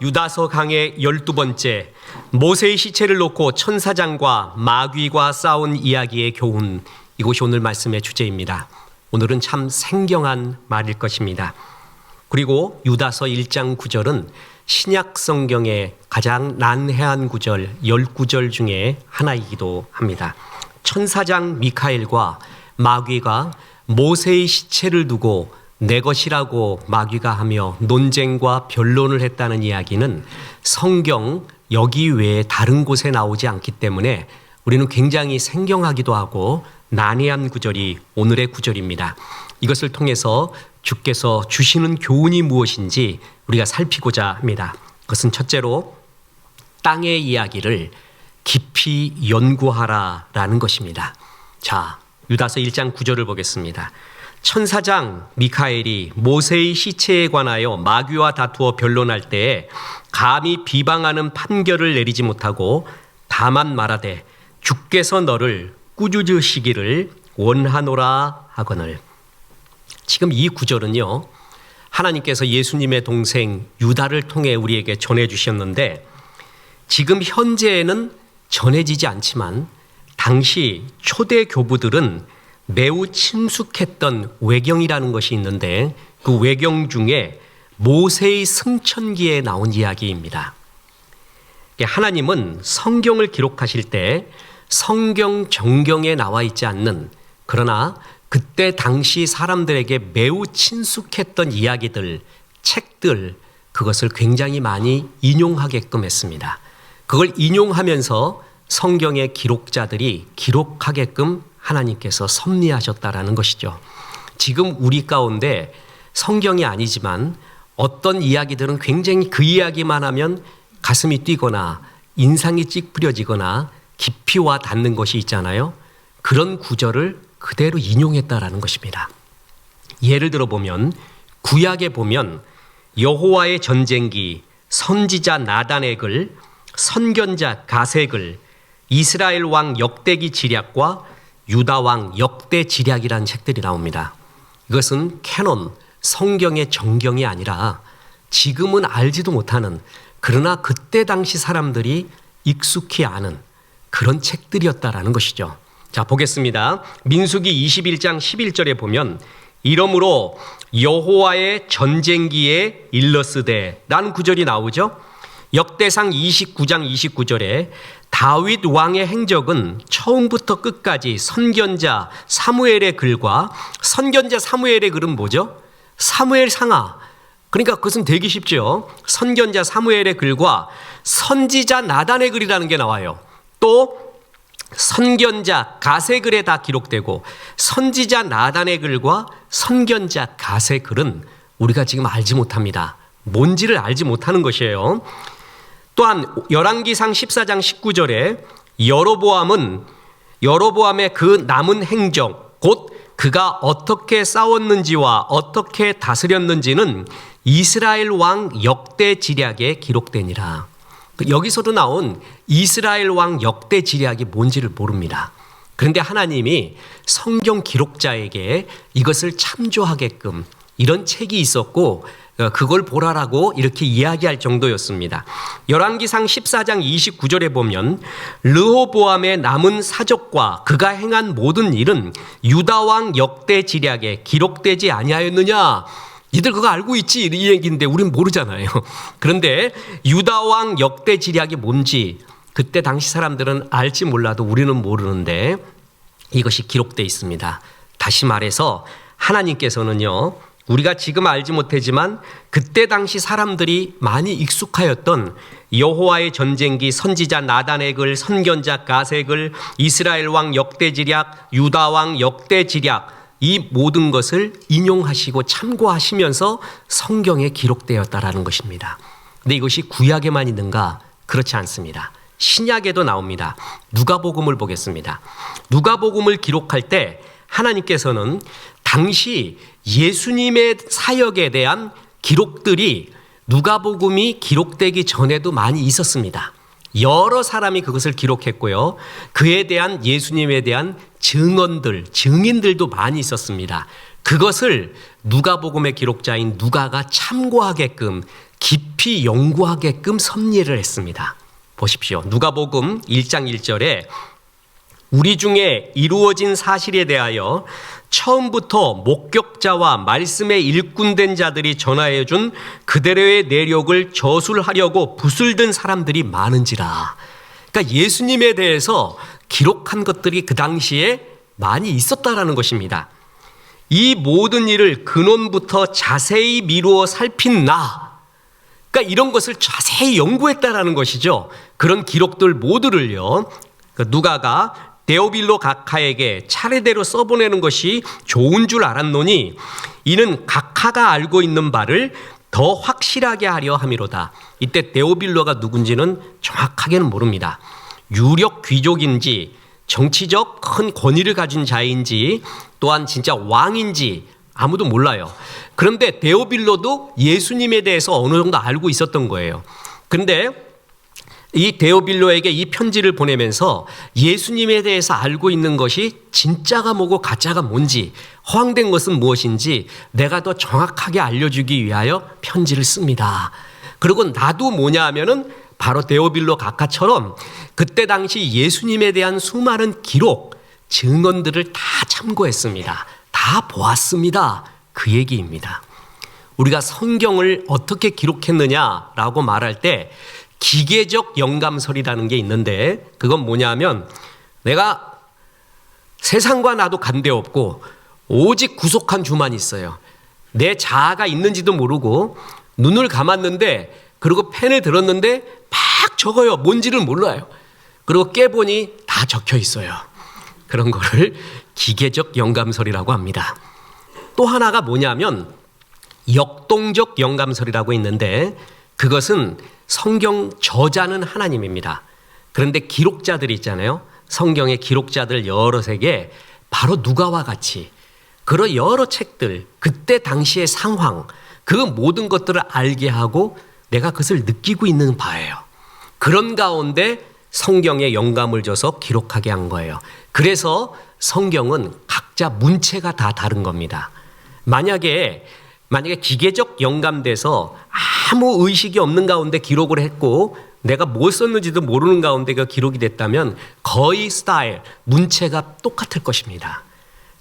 유다서 강의 12번째, 모세의 시체를 놓고 천사장과 마귀가 싸운 이야기의 교훈. 이것이 오늘 말씀의 주제입니다. 오늘은 참 생경한 말일 것입니다. 그리고 유다서 1장 9절은 신약 성경의 가장 난해한 구절 10구절 중에 하나이기도 합니다. 천사장 미카엘과 마귀가 모세의 시체를 두고 내 것이라고 마귀가 하며 논쟁과 변론을 했다는 이야기는 성경 여기 외에 다른 곳에 나오지 않기 때문에 우리는 굉장히 생경하기도 하고 난해한 구절이 오늘의 구절입니다. 이것을 통해서 주께서 주시는 교훈이 무엇인지 우리가 살피고자 합니다. 그것은 첫째로 땅의 이야기를 깊이 연구하라라는 것입니다. 자, 유다서 1장 9절을 보겠습니다. 천사장 미카엘이 모세의 시체에 관하여 마귀와 다투어 변론할 때에 감히 비방하는 판결을 내리지 못하고 다만 말하되 주께서 너를 꾸짖으시기를 원하노라 하거늘. 지금 이 구절은요, 하나님께서 예수님의 동생 유다를 통해 우리에게 전해주셨는데 지금 현재에는 전해지지 않지만 당시 초대 교부들은 매우 친숙했던 외경이라는 것이 있는데 그 외경 중에 모세의 승천기에 나온 이야기입니다. 하나님은 성경을 기록하실 때 성경 정경에 나와 있지 않는, 그러나 그때 당시 사람들에게 매우 친숙했던 이야기들, 책들, 그것을 굉장히 많이 인용하게끔 했습니다. 그걸 인용하면서 성경의 기록자들이 기록하게끔 하나님께서 섭리하셨다라는 것이죠. 지금 우리 가운데 성경이 아니지만 어떤 이야기들은 굉장히 그 이야기만 하면 가슴이 뛰거나 인상이 찌푸려지거나 깊이 와 닿는 것이 있잖아요. 그런 구절을 그대로 인용했다라는 것입니다. 예를 들어 보면 구약에 보면 여호와의 전쟁기, 선지자 나단의 글, 선견자 가세 글, 이스라엘 왕 역대기 지략과 유다 왕 역대 지략이라는 책들이 나옵니다. 이것은 캐논, 성경의 정경이 아니라 지금은 알지도 못하는, 그러나 그때 당시 사람들이 익숙히 아는 그런 책들이었다라는 것이죠. 자, 보겠습니다. 민수기 21장 11절에 보면 이러므로 여호와의 전쟁기에 일렀으되 라는 구절이 나오죠. 역대상 29장 29절에 다윗 왕의 행적은 처음부터 끝까지 선견자 사무엘의 글과, 선견자 사무엘의 글은 뭐죠? 사무엘 상하. 그러니까 그것은 되기 쉽죠. 선견자 사무엘의 글과 선지자 나단의 글이라는 게 나와요. 또 선견자 가세 글에 다 기록되고 선지자 나단의 글과 선견자 가세 글은 우리가 지금 알지 못합니다. 뭔지를 알지 못하는 것이에요. 또한 열왕기상 14장 19절에 여로보암의 그 남은 행적, 곧 그가 어떻게 싸웠는지와 어떻게 다스렸는지는 이스라엘 왕 역대 지략에 기록되니라. 여기서도 나온 이스라엘 왕 역대 지략이 뭔지를 모릅니다. 그런데 하나님이 성경 기록자에게 이것을 참조하게끔 이런 책이 있었고 그걸 보라라고 이렇게 이야기할 정도였습니다. 열왕기상 14장 29절에 보면 르호보암의 남은 사적과 그가 행한 모든 일은 유다 왕 역대 지략에 기록되지 아니하였느냐. 이들 그거 알고 있지 이 얘기인데 우린 모르잖아요. 그런데 유다 왕 역대 지략이 뭔지 그때 당시 사람들은 알지 몰라도 우리는 모르는데 이것이 기록되어 있습니다. 다시 말해서 하나님께서는요, 우리가 지금 알지 못하지만 그때 당시 사람들이 많이 익숙하였던 여호와의 전쟁기, 선지자 나단의 글, 선견자 가세 글, 이스라엘 왕 역대 지략, 유다 왕 역대 지략, 이 모든 것을 인용하시고 참고하시면서 성경에 기록되었다라는 것입니다. 근데 이것이 구약에만 있는가? 그렇지 않습니다. 신약에도 나옵니다. 누가복음을 보겠습니다. 누가복음을 기록할 때 하나님께서는 당시 예수님의 사역에 대한 기록들이 누가복음이 기록되기 전에도 많이 있었습니다. 여러 사람이 그것을 기록했고요. 그에 대한 예수님에 대한 증언들, 증인들도 많이 있었습니다. 그것을 누가복음의 기록자인 누가가 참고하게끔 깊이 연구하게끔 섭리를 했습니다. 보십시오. 누가복음 1장 1절에 우리 중에 이루어진 사실에 대하여 처음부터 목격자와 말씀의 일꾼된 자들이 전하여 준 그대로의 내력을 저술하려고 붓을 든 사람들이 많은지라. 그러니까 예수님에 대해서 기록한 것들이 그 당시에 많이 있었다라는 것입니다. 이 모든 일을 근원부터 자세히 미루어 살핀 나, 그러니까 이런 것을 자세히 연구했다라는 것이죠. 그런 기록들 모두를요, 누가가 데오빌로 각하에게 차례대로 써보내는 것이 좋은 줄 알았노니 이는 각하가 알고 있는 바를 더 확실하게 하려 함이로다. 이때 데오빌로가 누군지는 정확하게는 모릅니다. 유력 귀족인지 정치적 큰 권위를 가진 자인지 또한 진짜 왕인지 아무도 몰라요. 그런데 데오빌로도 예수님에 대해서 어느 정도 알고 있었던 거예요. 그런데 이 데오빌로에게 이 편지를 보내면서 예수님에 대해서 알고 있는 것이 진짜가 뭐고 가짜가 뭔지, 허황된 것은 무엇인지 내가 더 정확하게 알려주기 위하여 편지를 씁니다. 그리고 나도 뭐냐 하면은 바로 데오빌로 각하처럼 그때 당시 예수님에 대한 수많은 기록, 증언들을 다 참고했습니다. 다 보았습니다. 그 얘기입니다. 우리가 성경을 어떻게 기록했느냐라고 말할 때 기계적 영감설이라는 게 있는데, 그건 뭐냐면 내가 세상과 나도 관계없고 오직 구속한 주만 있어요. 내 자아가 있는지도 모르고 눈을 감았는데, 그리고 펜을 들었는데 막 적어요. 뭔지를 몰라요. 그리고 깨보니 다 적혀 있어요. 그런 거를 기계적 영감설이라고 합니다. 또 하나가 뭐냐면 역동적 영감설이라고 있는데, 그것은 성경 저자는 하나님입니다. 그런데 기록자들이 있잖아요. 성경의 기록자들 여럿에게 바로 누가와 같이 그런 여러 책들, 그때 당시의 상황, 그 모든 것들을 알게 하고 내가 그것을 느끼고 있는 바예요. 그런 가운데 성경에 영감을 줘서 기록하게 한 거예요. 그래서 성경은 각자 문체가 다 다른 겁니다. 만약에 기계적 영감돼서 아무 의식이 없는 가운데 기록을 했고 내가 뭘 썼는지도 모르는 가운데 그 기록이 됐다면 거의 스타일, 문체가 똑같을 것입니다.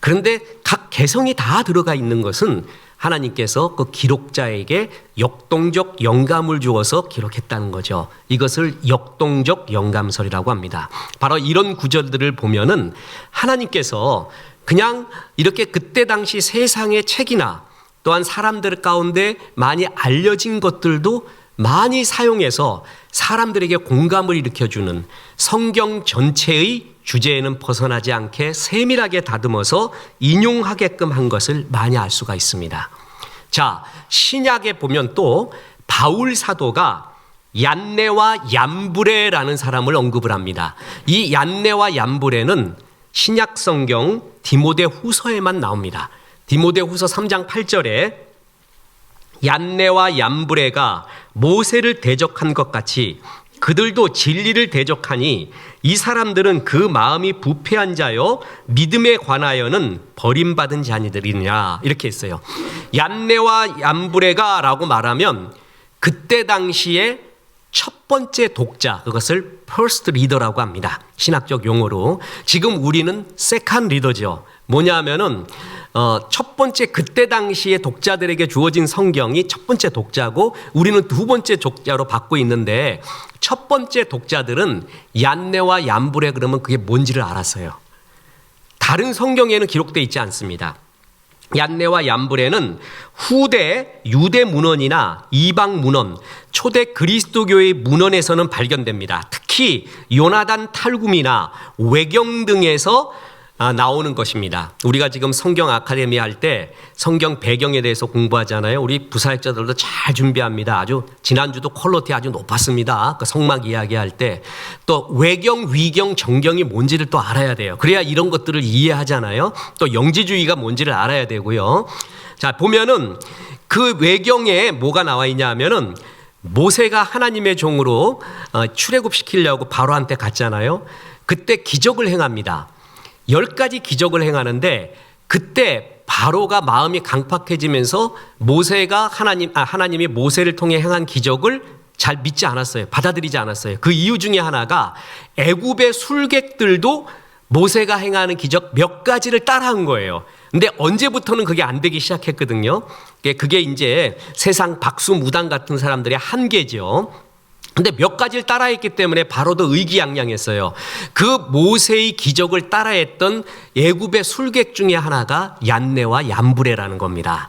그런데 각 개성이 다 들어가 있는 것은 하나님께서 그 기록자에게 역동적 영감을 주어서 기록했다는 거죠. 이것을 역동적 영감설이라고 합니다. 바로 이런 구절들을 보면은 하나님께서 그냥 이렇게 그때 당시 세상의 책이나 또한 사람들 가운데 많이 알려진 것들도 많이 사용해서 사람들에게 공감을 일으켜주는 성경 전체의 주제에는 벗어나지 않게 세밀하게 다듬어서 인용하게끔 한 것을 많이 알 수가 있습니다. 자, 신약에 보면 또 바울 사도가 얀네와 얀브레라는 사람을 언급을 합니다. 이 얀네와 얀브레는 신약 성경 디모데 후서에만 나옵니다. 디모데 후서 3장 8절에 얀네와 얀브레가 모세를 대적한 것 같이 그들도 진리를 대적하니 이 사람들은 그 마음이 부패한 자여 믿음에 관하여는 버림받은 자니들이냐, 이렇게 했어요. 얀네와 얀브레가 라고 말하면 그때 당시에 첫 번째 독자, 그것을 first reader라고 합니다. 신학적 용어로. 지금 우리는 second reader죠. 뭐냐 하면은 첫 번째, 그때 당시에 독자들에게 주어진 성경이 첫 번째 독자고 우리는 두 번째 독자로 받고 있는데, 첫 번째 독자들은 얀네와 얀브레 그러면 그게 뭔지를 알았어요. 다른 성경에는 기록되어 있지 않습니다. 얀네와 얀브레는 후대 유대 문헌이나 이방 문헌, 초대 그리스도교의 문헌에서는 발견됩니다. 특히 요나단 탈굼이나 외경 등에서 나오는 것입니다. 우리가 지금 성경 아카데미 할 때 성경 배경에 대해서 공부하잖아요. 우리 부사역자들도 잘 준비합니다. 아주 지난주도 퀄리티 아주 높았습니다. 그 성막 이야기할 때 또 외경, 위경, 정경이 뭔지를 또 알아야 돼요. 그래야 이런 것들을 이해하잖아요. 또 영지주의가 뭔지를 알아야 되고요. 자, 보면은 그 외경에 뭐가 나와 있냐 하면은 모세가 하나님의 종으로 출애굽시키려고 바로한테 갔잖아요. 그때 기적을 행합니다. 10가지 기적을 행하는데 그때 바로가 마음이 강팍해지면서 하나님이 모세를 통해 행한 기적을 잘 믿지 않았어요. 받아들이지 않았어요. 그 이유 중에 하나가 애굽의 술객들도 모세가 행하는 기적 몇 가지를 따라한 거예요. 근데 언제부터는 그게 안 되기 시작했거든요. 그게 이제 세상 박수무당 같은 사람들의 한계죠. 근데 몇 가지를 따라했기 때문에 바로도 의기양양했어요. 그 모세의 기적을 따라했던 애굽의 술객 중에 하나가 얀네와 얀브레라는 겁니다.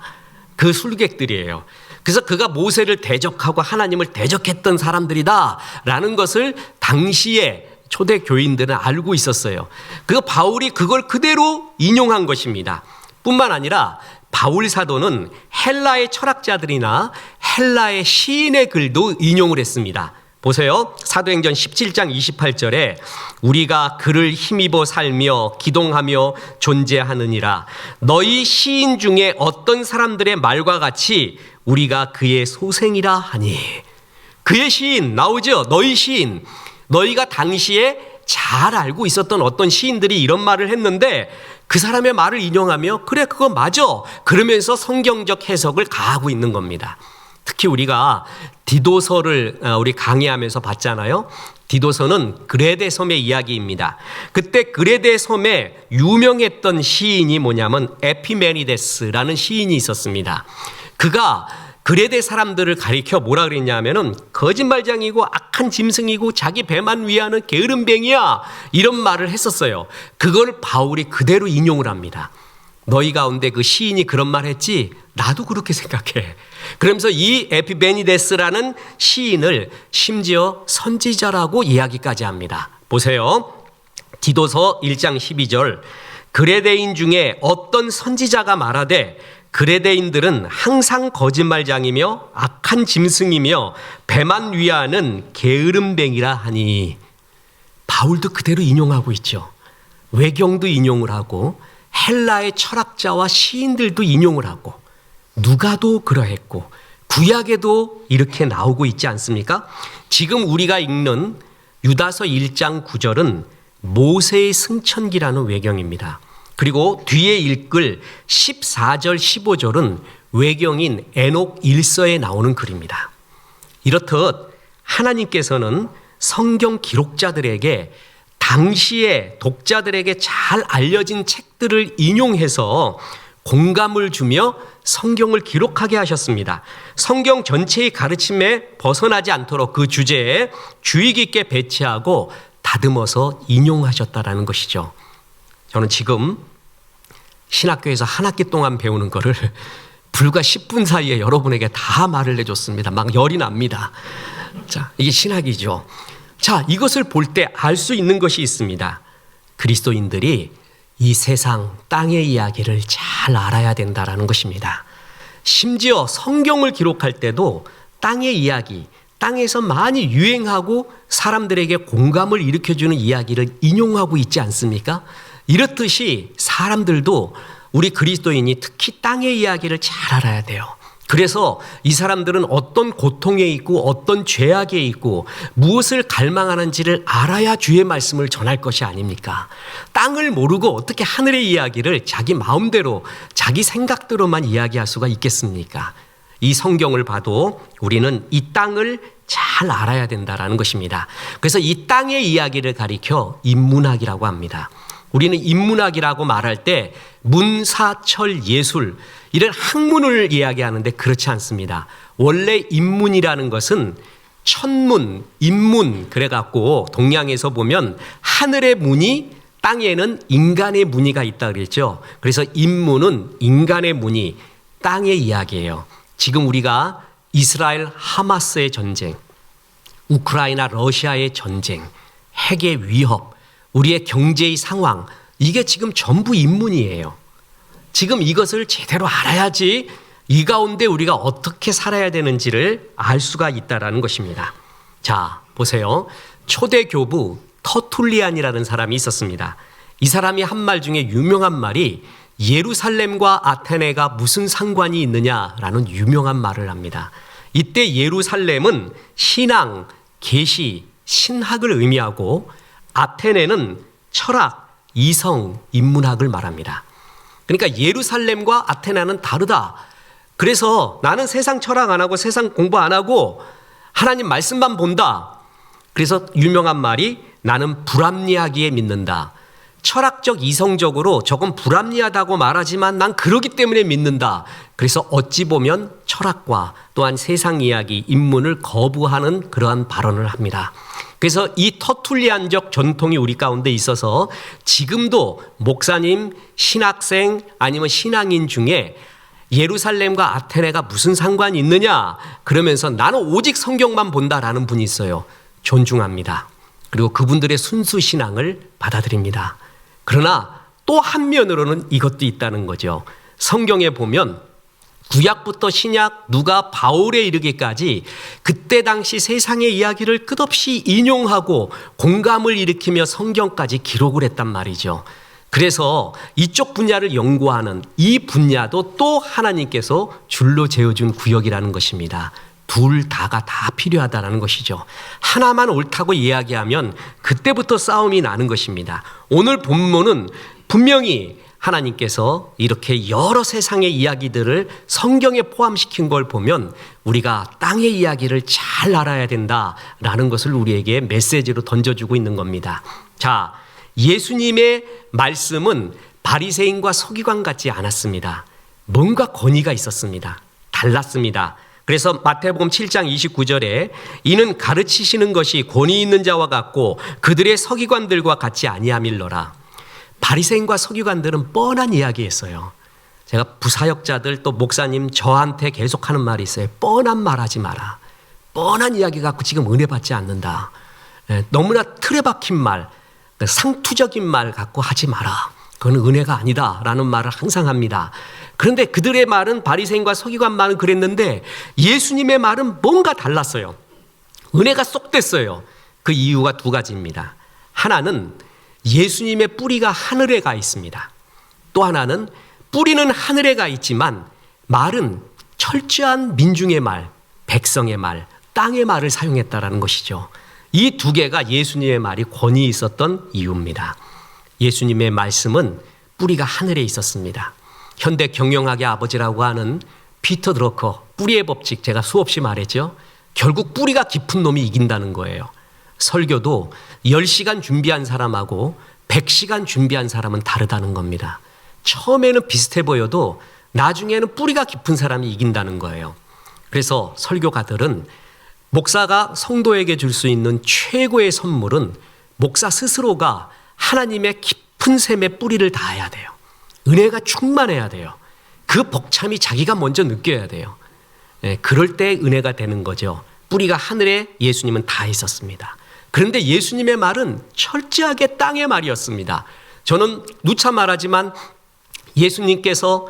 그 술객들이에요. 그래서 그가 모세를 대적하고 하나님을 대적했던 사람들이다라는 것을 당시에 초대 교인들은 알고 있었어요. 그 바울이 그걸 그대로 인용한 것입니다. 뿐만 아니라 바울 사도는 헬라의 철학자들이나 헬라의 시인의 글도 인용을 했습니다. 보세요. 사도행전 17장 28절에 우리가 그를 힘입어 살며 기동하며 존재하느니라. 너희 시인 중에 어떤 사람들의 말과 같이 우리가 그의 소생이라 하니. 그의 시인 나오죠. 너희 시인. 너희가 당시에 잘 알고 있었던 어떤 시인들이 이런 말을 했는데 그 사람의 말을 인용하며 그래 그거 맞아 그러면서 성경적 해석을 가하고 있는 겁니다. 특히 우리가 디도서를 우리 강의하면서 봤잖아요. 디도서는 그레데 섬의 이야기입니다. 그때 그레데 섬에 유명했던 시인이 뭐냐면 에피메니데스라는 시인이 있었습니다. 그가 그레데 사람들을 가리켜 뭐라 그랬냐면은 거짓말장이고 악한 짐승이고 자기 배만 위하는 게으름뱅이야 이런 말을 했었어요. 그걸 바울이 그대로 인용을 합니다. 너희 가운데 그 시인이 그런 말 했지? 나도 그렇게 생각해. 그러면서 이 에피메니데스라는 시인을 심지어 선지자라고 이야기까지 합니다. 보세요. 디도서 1장 12절 그레데인 중에 어떤 선지자가 말하되 그레데인들은 항상 거짓말장이며 악한 짐승이며 배만 위하는 게으름뱅이라 하니. 바울도 그대로 인용하고 있죠. 외경도 인용을 하고 헬라의 철학자와 시인들도 인용을 하고 누가도 그러했고 구약에도 이렇게 나오고 있지 않습니까? 지금 우리가 읽는 유다서 1장 9절은 모세의 승천기라는 외경입니다. 그리고 뒤에 읽을 14절 15절은 외경인 에녹 1서에 나오는 글입니다. 이렇듯 하나님께서는 성경 기록자들에게 당시에 독자들에게 잘 알려진 책들을 인용해서 공감을 주며 성경을 기록하게 하셨습니다. 성경 전체의 가르침에 벗어나지 않도록 그 주제에 주의 깊게 배치하고 다듬어서 인용하셨다라는 것이죠. 저는 지금 신학교에서 한 학기 동안 배우는 거를 불과 10분 사이에 여러분에게 다 말을 해줬습니다. 막 열이 납니다. 자, 이게 신학이죠. 자, 이것을 볼 때 알 수 있는 것이 있습니다. 그리스도인들이 이 세상 땅의 이야기를 잘 알아야 된다라는 것입니다. 심지어 성경을 기록할 때도 땅의 이야기, 땅에서 많이 유행하고 사람들에게 공감을 일으켜주는 이야기를 인용하고 있지 않습니까? 이렇듯이 사람들도 우리 그리스도인이 특히 땅의 이야기를 잘 알아야 돼요. 그래서 이 사람들은 어떤 고통에 있고 어떤 죄악에 있고 무엇을 갈망하는지를 알아야 주의 말씀을 전할 것이 아닙니까? 땅을 모르고 어떻게 하늘의 이야기를 자기 마음대로 자기 생각대로만 이야기할 수가 있겠습니까? 이 성경을 봐도 우리는 이 땅을 잘 알아야 된다라는 것입니다. 그래서 이 땅의 이야기를 가리켜 인문학이라고 합니다. 우리는 인문학이라고 말할 때 문사철 예술 이런 학문을 이야기하는데 그렇지 않습니다. 원래 인문이라는 것은 천문, 인문 그래갖고 동양에서 보면 하늘의 무늬, 땅에는 인간의 무늬가 있다 그랬죠. 그래서 인문은 인간의 무늬, 땅의 이야기예요. 지금 우리가 이스라엘 하마스의 전쟁, 우크라이나 러시아의 전쟁, 핵의 위협, 우리의 경제의 상황 이게 지금 전부 인문이에요. 지금 이것을 제대로 알아야지 이 가운데 우리가 어떻게 살아야 되는지를 알 수가 있다는 것입니다. 자, 보세요. 초대 교부 터툴리안이라는 사람이 있었습니다. 이 사람이 한 말 중에 유명한 말이 예루살렘과 아테네가 무슨 상관이 있느냐라는 유명한 말을 합니다. 이때 예루살렘은 신앙, 계시, 신학을 의미하고 아테네는 철학, 이성, 인문학을 말합니다. 그러니까 예루살렘과 아테네는 다르다. 그래서 나는 세상 철학 안 하고 세상 공부 안 하고 하나님 말씀만 본다. 그래서 유명한 말이 나는 불합리하기에 믿는다. 철학적 이성적으로 조금 불합리하다고 말하지만 난 그러기 때문에 믿는다. 그래서 어찌 보면 철학과 또한 세상 이야기, 인문을 거부하는 그러한 발언을 합니다. 그래서 이 터툴리안적 전통이 우리 가운데 있어서 지금도 목사님, 신학생 아니면 신앙인 중에 예루살렘과 아테네가 무슨 상관이 있느냐 그러면서 나는 오직 성경만 본다라는 분이 있어요. 존중합니다. 그리고 그분들의 순수 신앙을 받아들입니다. 그러나 또 한면으로는 이것도 있다는 거죠. 성경에 보면 구약부터 신약, 누가, 바울에 이르기까지 그때 당시 세상의 이야기를 끝없이 인용하고 공감을 일으키며 성경까지 기록을 했단 말이죠. 그래서 이쪽 분야를 연구하는 이 분야도 또 하나님께서 줄로 재어준 구역이라는 것입니다. 둘 다가 다 필요하다는 것이죠. 하나만 옳다고 이야기하면 그때부터 싸움이 나는 것입니다. 오늘 본문은 분명히 하나님께서 이렇게 여러 세상의 이야기들을 성경에 포함시킨 걸 보면 우리가 땅의 이야기를 잘 알아야 된다라는 것을 우리에게 메시지로 던져주고 있는 겁니다. 자, 예수님의 말씀은 바리새인과 서기관 같지 않았습니다. 뭔가 권위가 있었습니다. 달랐습니다. 그래서 마태복음 7장 29절에 이는 가르치시는 것이 권위 있는 자와 같고 그들의 서기관들과 같이 아니함일러라. 바리새인과 서기관들은 뻔한 이야기였어요. 제가 부사역자들 또 목사님 저한테 계속하는 말이 있어요. 뻔한 말하지 마라. 뻔한 이야기 갖고 지금 은혜 받지 않는다. 너무나 틀에 박힌 말, 상투적인 말 갖고 하지 마라. 그건 은혜가 아니다라는 말을 항상 합니다. 그런데 그들의 말은 바리새인과 서기관 말은 그랬는데 예수님의 말은 뭔가 달랐어요. 은혜가 쏙 됐어요. 그 이유가 두 가지입니다. 하나는 예수님의 뿌리가 하늘에 가 있습니다. 또 하나는 뿌리는 하늘에 가 있지만 말은 철저한 민중의 말, 백성의 말, 땅의 말을 사용했다라는 것이죠. 이 두 개가 예수님의 말이 권위 있었던 이유입니다. 예수님의 말씀은 뿌리가 하늘에 있었습니다. 현대 경영학의 아버지라고 하는 피터 드러커, 뿌리의 법칙 제가 수없이 말했죠. 결국 뿌리가 깊은 놈이 이긴다는 거예요. 설교도 10시간 준비한 사람하고 100시간 준비한 사람은 다르다는 겁니다. 처음에는 비슷해 보여도 나중에는 뿌리가 깊은 사람이 이긴다는 거예요. 그래서 설교가들은 목사가 성도에게 줄 수 있는 최고의 선물은 목사 스스로가 하나님의 깊은 샘에 뿌리를 닿아야 돼요. 은혜가 충만해야 돼요. 그 벅참이 자기가 먼저 느껴야 돼요. 그럴 때 은혜가 되는 거죠. 뿌리가 하늘에 예수님은 다 있었습니다. 그런데 예수님의 말은 철저하게 땅의 말이었습니다. 저는 누차 말하지만 예수님께서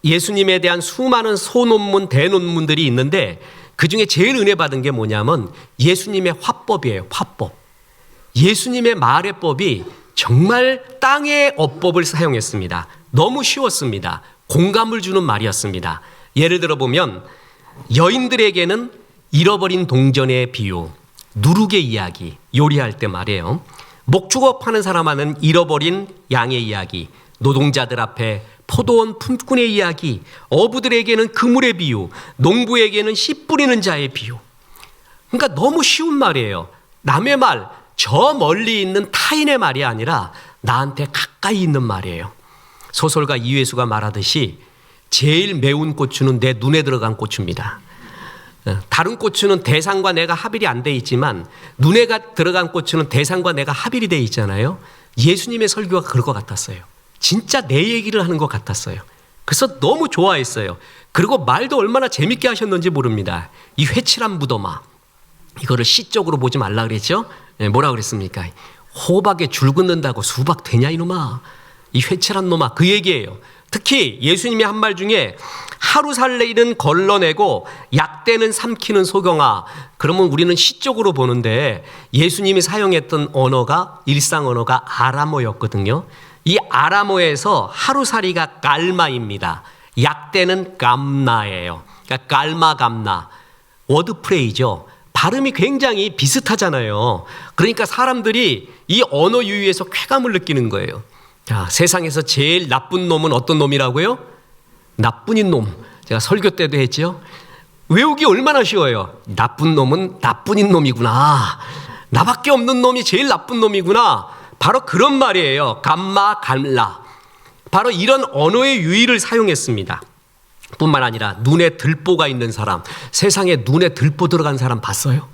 예수님에 대한 수많은 소논문, 대논문들이 있는데 그중에 제일 은혜 받은 게 뭐냐면 예수님의 화법이에요. 화법. 예수님의 말의 법이 정말 땅의 어법을 사용했습니다. 너무 쉬웠습니다. 공감을 주는 말이었습니다. 예를 들어 보면 여인들에게는 잃어버린 동전의 비유, 누룩의 이야기, 요리할 때 말이에요. 목축업하는 사람하는 잃어버린 양의 이야기, 노동자들 앞에 포도원 품꾼의 이야기, 어부들에게는 그물의 비유, 농부에게는 씨 뿌리는 자의 비유. 그러니까 너무 쉬운 말이에요. 남의 말, 저 멀리 있는 타인의 말이 아니라 나한테 가까이 있는 말이에요. 소설가 이회수가 말하듯이 제일 매운 고추는 내 눈에 들어간 고추입니다. 다른 고추는 대상과 내가 합일이 안 돼 있지만 눈에 들어간 고추는 대상과 내가 합일이 돼 있잖아요. 예수님의 설교가 그럴 것 같았어요. 진짜 내 얘기를 하는 것 같았어요. 그래서 너무 좋아했어요. 그리고 말도 얼마나 재밌게 하셨는지 모릅니다. 이 회칠한 무덤아, 이거를 시적으로 보지 말라 그랬죠? 뭐라 그랬습니까? 호박에 줄 긋는다고 수박 되냐 이놈아. 이 회칠한 놈아, 그 얘기예요. 특히 예수님이 한 말 중에 하루 살래 일은 걸러내고 약대는 삼키는 소경아. 그러면 우리는 시적으로 보는데 예수님이 사용했던 언어가 일상 언어가 아람어였거든요. 이 아람어에서 하루살이가 깔마입니다. 약대는 감나예요. 그러니까 깔마 감나. 워드플레이죠. 발음이 굉장히 비슷하잖아요. 그러니까 사람들이 이 언어 유희에서 쾌감을 느끼는 거예요. 자, 세상에서 제일 나쁜 놈은 어떤 놈이라고요? 나뿐인 놈. 제가 설교 때도 했죠. 외우기 얼마나 쉬워요. 나쁜 놈은 나뿐인 놈이구나. 나밖에 없는 놈이 제일 나쁜 놈이구나. 바로 그런 말이에요. 감마 갈라. 바로 이런 언어의 유의를 사용했습니다. 뿐만 아니라 눈에 들보가 있는 사람, 세상에 눈에 들보 들어간 사람 봤어요?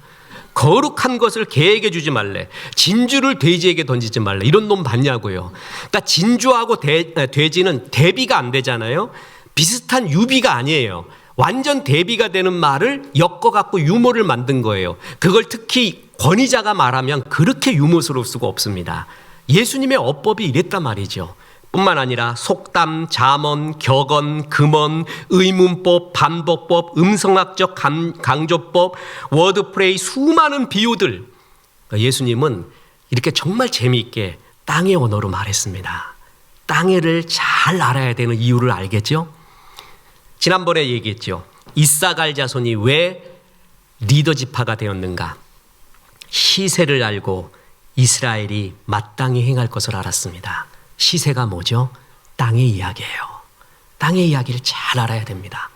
거룩한 것을 개에게 주지 말래. 진주를 돼지에게 던지지 말래. 이런 놈 봤냐고요. 그러니까 진주하고 돼지는 대비가 안 되잖아요. 비슷한 유비가 아니에요. 완전 대비가 되는 말을 엮어갖고 유머를 만든 거예요. 그걸 특히 권위자가 말하면 그렇게 유머스러울 수가 없습니다. 예수님의 어법이 이랬단 말이죠. 뿐만 아니라 속담, 잠언, 격언, 금언, 의문법, 반복법, 음성학적 강조법, 워드플레이, 수많은 비유들. 예수님은 이렇게 정말 재미있게 땅의 언어로 말했습니다. 땅을 잘 알아야 되는 이유를 알겠죠? 지난번에 얘기했죠. 이사갈 자손이 왜 리더 지파가 되었는가? 시세를 알고 이스라엘이 마땅히 행할 것을 알았습니다. 시세가 뭐죠? 땅의 이야기예요. 땅의 이야기를 잘 알아야 됩니다.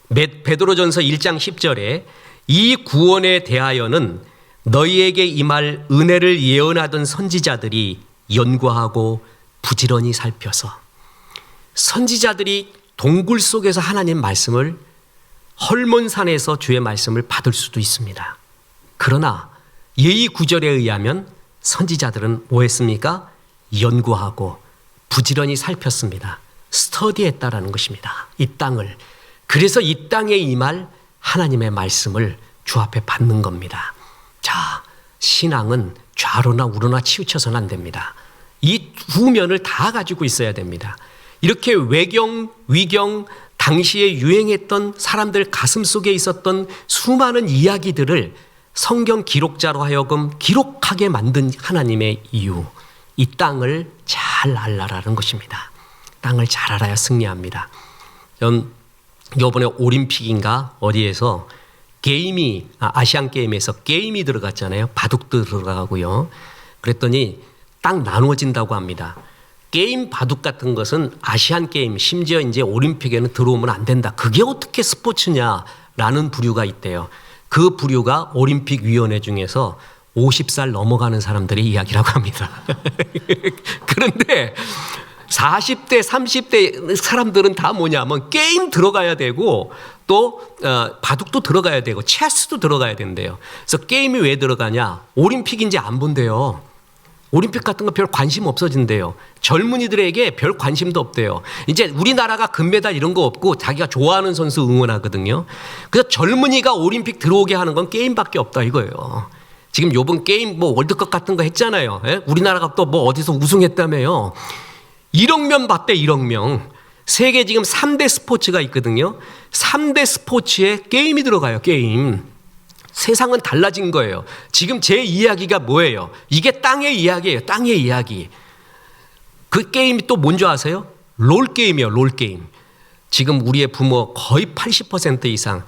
베드로전서 1장 10절에 이 구원에 대하여는 너희에게 임할 은혜를 예언하던 선지자들이 연구하고 부지런히 살펴서, 선지자들이 동굴 속에서 하나님 말씀을, 헐몬산에서 주의 말씀을 받을 수도 있습니다. 그러나 예의 구절에 의하면 선지자들은 뭐 했습니까? 연구하고 부지런히 살폈습니다. 스터디했다라는 것입니다. 이 땅을. 그래서 이 땅에 임할 하나님의 말씀을 주 앞에 받는 겁니다. 자, 신앙은 좌로나 우로나 치우쳐서는 안 됩니다. 이 두 면을 다 가지고 있어야 됩니다. 이렇게 외경, 위경, 당시에 유행했던 사람들 가슴 속에 있었던 수많은 이야기들을 성경 기록자로 하여금 기록하게 만든 하나님의 이유, 이 땅을 잘 알라라는 것입니다. 땅을 잘 알아야 승리합니다. 전 이번에 올림픽인가 어디에서 게임이, 아시안 게임에서 게임이 들어갔잖아요. 바둑도 들어가고요. 그랬더니 딱 나누어진다고 합니다. 게임 바둑 같은 것은 아시안 게임, 심지어 이제 올림픽에는 들어오면 안 된다. 그게 어떻게 스포츠냐라는 부류가 있대요. 그 부류가 올림픽 위원회 중에서 50살 넘어가는 사람들의 이야기라고 합니다. 그런데 40대, 30대 사람들은 다 뭐냐면 게임 들어가야 되고 또 바둑도 들어가야 되고 체스도 들어가야 된대요. 그래서 게임이 왜 들어가냐? 올림픽인지 안 본대요. 올림픽 같은 거 별 관심 없어진대요. 젊은이들에게 별 관심도 없대요. 이제 우리나라가 금메달 이런 거 없고 자기가 좋아하는 선수 응원하거든요. 그래서 젊은이가 올림픽 들어오게 하는 건 게임밖에 없다 이거예요. 지금 요번 게임 뭐 월드컵 같은 거 했잖아요. 예? 우리나라가 또 뭐 어디서 우승했다며요. 1억 명 봤대, 1억 명. 세계 지금 3대 스포츠가 있거든요. 3대 스포츠에 게임이 들어가요, 게임. 세상은 달라진 거예요. 지금 제 이야기가 뭐예요? 이게 땅의 이야기예요, 땅의 이야기. 그 게임이 또 뭔지 아세요? 롤게임이에요, 롤게임. 지금 우리의 부모 거의 80% 이상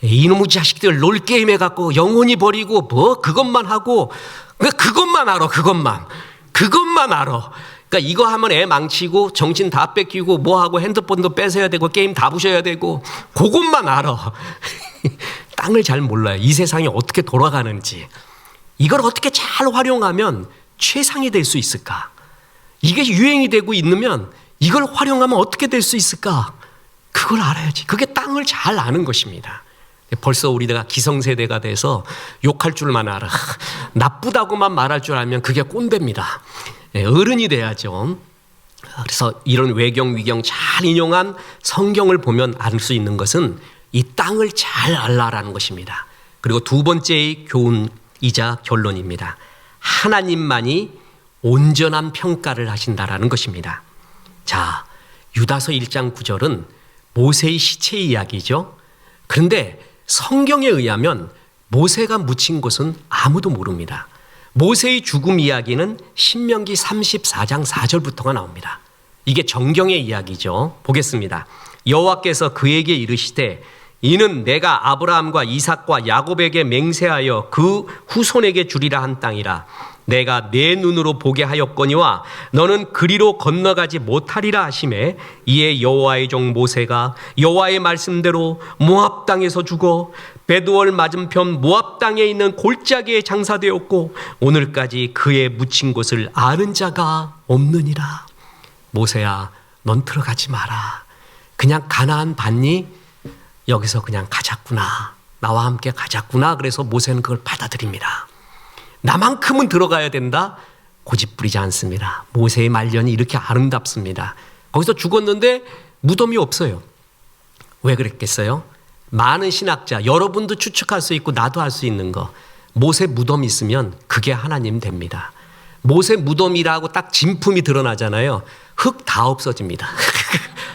이놈의 자식들 롤게임 해갖고 영혼이 버리고 뭐 그것만 하고 그것만 알아, 그것만 알아. 그러니까 이거 하면 애 망치고 정신 다 뺏기고 뭐하고 핸드폰도 뺏어야 되고 게임 다 부셔야 되고 그것만 알아. 땅을 잘 몰라요. 이 세상이 어떻게 돌아가는지. 이걸 어떻게 잘 활용하면 최상이 될 수 있을까? 이게 유행이 되고 있으면 이걸 활용하면 어떻게 될 수 있을까? 그걸 알아야지. 그게 땅을 잘 아는 것입니다. 벌써 우리가 기성세대가 돼서 욕할 줄만 알아. 나쁘다고만 말할 줄 알면 그게 꼰대입니다. 어른이 돼야죠. 그래서 이런 외경, 위경 잘 인용한 성경을 보면 알 수 있는 것은 이 땅을 잘 알라라는 것입니다. 그리고 두 번째의 교훈이자 결론입니다. 하나님만이 온전한 평가를 하신다라는 것입니다. 자, 유다서 1장 9절은 모세의 시체 이야기죠. 그런데 성경에 의하면 모세가 묻힌 곳은 아무도 모릅니다. 모세의 죽음 이야기는 신명기 34장 4절부터가 나옵니다. 이게 정경의 이야기죠. 보겠습니다. 여호와께서 그에게 이르시되 이는 내가 아브라함과 이삭과 야곱에게 맹세하여 그 후손에게 주리라 한 땅이라. 내가 내 눈으로 보게 하였거니와 너는 그리로 건너가지 못하리라 하시매 이에 여호와의 종 모세가 여호와의 말씀대로 모압 땅에서 죽어 베드월 맞은편 모압 땅에 있는 골짜기에 장사되었고 오늘까지 그의 묻힌 곳을 아는 자가 없느니라. 모세야, 넌 들어가지 마라. 그냥 가나안 봤니? 여기서 그냥 가자꾸나. 나와 함께 가자꾸나. 그래서 모세는 그걸 받아들입니다. 나만큼은 들어가야 된다? 고집부리지 않습니다. 모세의 말년이 이렇게 아름답습니다. 거기서 죽었는데 무덤이 없어요. 왜 그랬겠어요? 많은 신학자, 여러분도 추측할 수 있고 나도 할 수 있는 거, 모세 무덤이 있으면 그게 하나님 됩니다. 모세 무덤이라고 딱 진품이 드러나잖아요. 흙 다 없어집니다.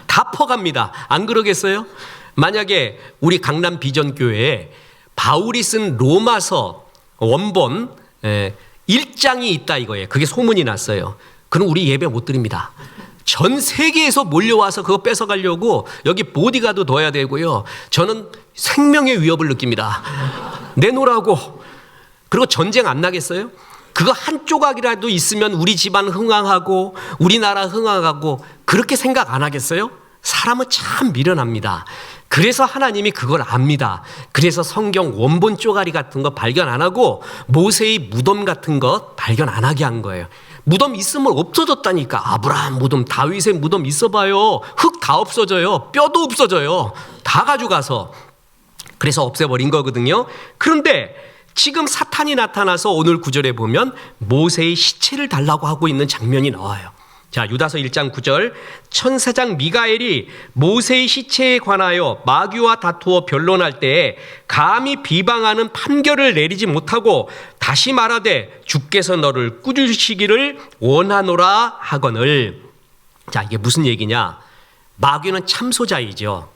다 퍼갑니다. 안 그러겠어요? 만약에 우리 강남 비전교회에 바울이 쓴 로마서 원본 1장이 있다 이거예요. 그게 소문이 났어요. 그럼 우리 예배 못 드립니다. 전 세계에서 몰려와서 그거 뺏어가려고 여기 보디가드 둬야 되고요. 저는 생명의 위협을 느낍니다. 내놓으라고. 그리고 전쟁 안 나겠어요? 그거 한 조각이라도 있으면 우리 집안 흥황하고 우리나라 흥황하고 그렇게 생각 안 하겠어요? 사람은 참 미련합니다. 그래서 하나님이 그걸 압니다. 그래서 성경 원본 쪼가리 같은 거 발견 안 하고 모세의 무덤 같은 것 발견 안 하게 한 거예요. 무덤 있으면 없어졌다니까. 아브라함 무덤, 다윗의 무덤 있어봐요. 흙 다 없어져요. 뼈도 없어져요. 다 가져가서. 그래서 없애버린 거거든요. 그런데 지금 사탄이 나타나서 오늘 구절에 보면 모세의 시체를 달라고 하고 있는 장면이 나와요. 자, 유다서 1장 9절, 천사장 미가엘이 모세의 시체에 관하여 마귀와 다투어 변론할 때에 감히 비방하는 판결을 내리지 못하고 다시 말하되 주께서 너를 꾸짖으시기를 원하노라 하거늘. 자, 이게 무슨 얘기냐? 마귀는 참소자이죠.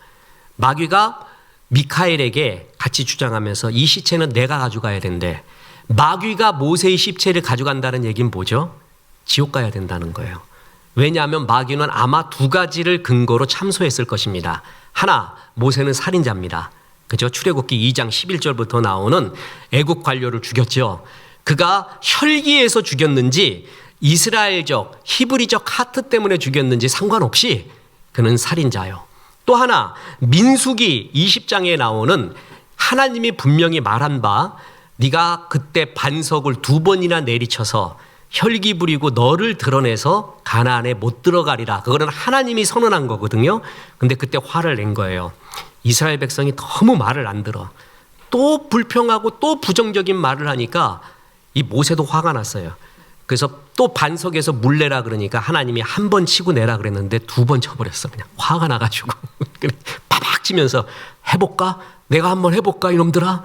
마귀가 미카엘에게 같이 주장하면서 이 시체는 내가 가져가야 된대. 마귀가 모세의 시체를 가져간다는 얘기는 뭐죠? 지옥 가야 된다는 거예요. 왜냐하면 마귀는 아마 두 가지를 근거로 참소했을 것입니다. 하나, 모세는 살인자입니다. 그죠? 출애굽기 2장 11절부터 나오는 애국 관료를 죽였죠. 그가 혈기에서 죽였는지 이스라엘적, 히브리적 하트 때문에 죽였는지 상관없이 그는 살인자요. 또 하나, 민수기 20장에 나오는 하나님이 분명히 말한 바 네가 그때 반석을 2번이나 내리쳐서 혈기 부리고 너를 드러내서 가나안에 못 들어가리라. 그거는 하나님이 선언한 거거든요. 근데 그때 화를 낸 거예요. 이스라엘 백성이 너무 말을 안 들어. 또 불평하고 또 부정적인 말을 하니까 이 모세도 화가 났어요. 그래서 또 반석에서 물 내라 그러니까 하나님이 한 번 치고 내라 그랬는데 2번 쳐버렸어. 그냥 화가 나가지고 파박 치면서 해볼까? 내가 한번 해볼까 이놈들아?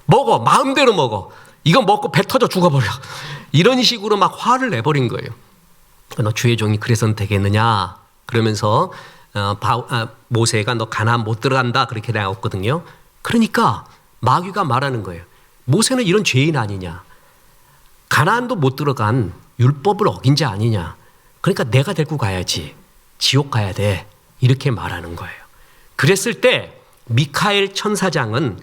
먹어. 마음대로 먹어. 이거 먹고 배 터져 죽어버려. 이런 식으로 막 화를 내버린 거예요. 너 주의 종이 그래서는 되겠느냐? 그러면서 모세가 너 가나안 못 들어간다 그렇게 나왔거든요. 그러니까 마귀가 말하는 거예요. 모세는 이런 죄인 아니냐? 가나안도 못 들어간 율법을 어긴 자 아니냐? 그러니까 내가 데리고 가야지. 지옥 가야 돼. 이렇게 말하는 거예요. 그랬을 때 미카엘 천사장은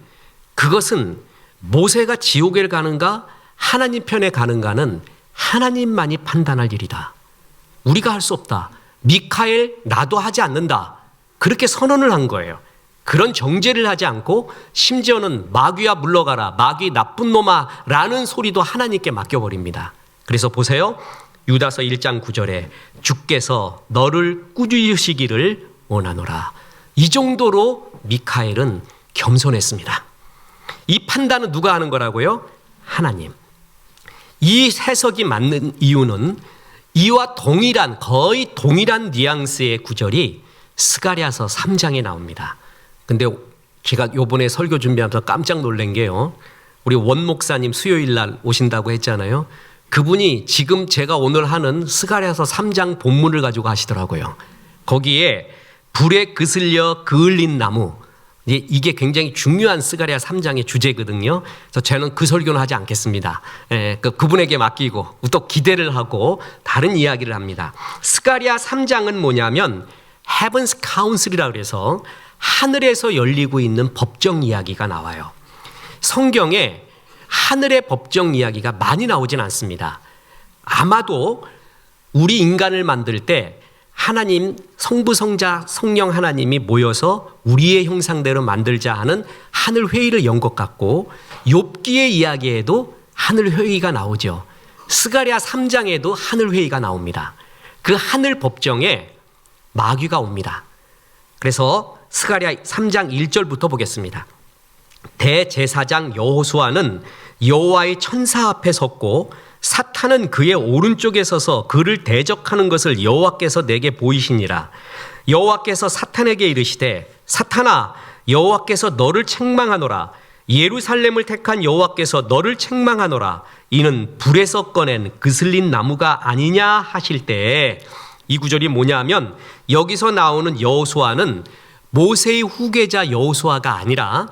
그것은 모세가 지옥에 가는가 하나님 편에 가는가는 하나님만이 판단할 일이다. 우리가 할 수 없다. 미카엘 나도 하지 않는다. 그렇게 선언을 한 거예요. 그런 정죄를 하지 않고 심지어는 마귀야 물러가라. 마귀 나쁜 놈아 라는 소리도 하나님께 맡겨버립니다. 그래서 보세요. 유다서 1장 9절에 주께서 너를 꾸짖으시기를 원하노라. 이 정도로 미카엘은 겸손했습니다. 이 판단은 누가 하는 거라고요? 하나님. 이 해석이 맞는 이유는 이와 동일한 거의 동일한 뉘앙스의 구절이 스가랴서 3장에 나옵니다. 근데 제가 요번에 설교 준비하면서 깜짝 놀란 게요. 우리 원 목사님 수요일 날 오신다고 했잖아요. 그분이 지금 제가 오늘 하는 스가랴서 3장 본문을 가지고 하시더라고요. 거기에 불에 그슬려 그을린 나무, 이게 굉장히 중요한 스가랴 3장의 주제거든요. 그래서 저는 그 설교는 하지 않겠습니다. 그분에게 맡기고 또 기대를 하고 다른 이야기를 합니다. 스가랴 3장은 뭐냐면 Heaven's Council이라고 해서 하늘에서 열리고 있는 법정 이야기가 나와요. 성경에 하늘의 법정 이야기가 많이 나오진 않습니다. 아마도 우리 인간을 만들 때 하나님, 성부, 성자, 성령 하나님이 모여서 우리의 형상대로 만들자 하는 하늘 회의를 연 것 같고, 욥기의 이야기에도 하늘 회의가 나오죠. 스가랴 3장에도 하늘 회의가 나옵니다. 그 하늘 법정에 마귀가 옵니다. 그래서 스가랴 3장 1절부터 보겠습니다. 대제사장 여호수아는 여호와의 천사 앞에 섰고 사탄은 그의 오른쪽에 서서 그를 대적하는 것을 여호와께서 내게 보이시니라. 여호와께서 사탄에게 이르시되 사탄아, 여호와께서 너를 책망하노라. 예루살렘을 택한 여호와께서 너를 책망하노라. 이는 불에서 꺼낸 그슬린 나무가 아니냐 하실 때에, 이 구절이 뭐냐 하면 여기서 나오는 여호수아는 모세의 후계자 여호수아가 아니라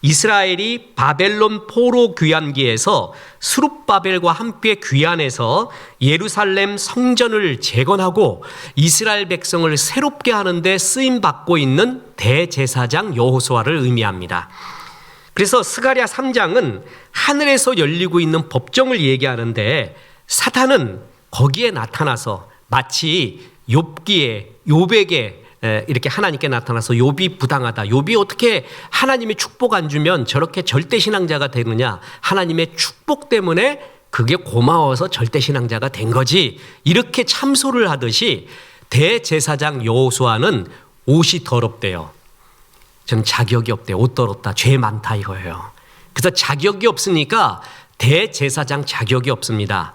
이스라엘이 바벨론 포로 귀환기에서 스룹바벨과 함께 귀환해서 예루살렘 성전을 재건하고 이스라엘 백성을 새롭게 하는데 쓰임받고 있는 대제사장 여호수아를 의미합니다. 그래서 스가랴 3장은 하늘에서 열리고 있는 법정을 얘기하는데, 사탄은 거기에 나타나서 마치 욥에게 이렇게 하나님께 나타나서 욥이 부당하다, 욥이 어떻게 하나님의 축복 안 주면 저렇게 절대신앙자가 되느냐, 하나님의 축복 때문에 그게 고마워서 절대신앙자가 된 거지, 이렇게 참소를 하듯이 대제사장 여호수아는 옷이 더럽대요. 저는 자격이 없대요. 옷 더럽다, 죄 많다 이거예요. 그래서 자격이 없으니까 대제사장 자격이 없습니다.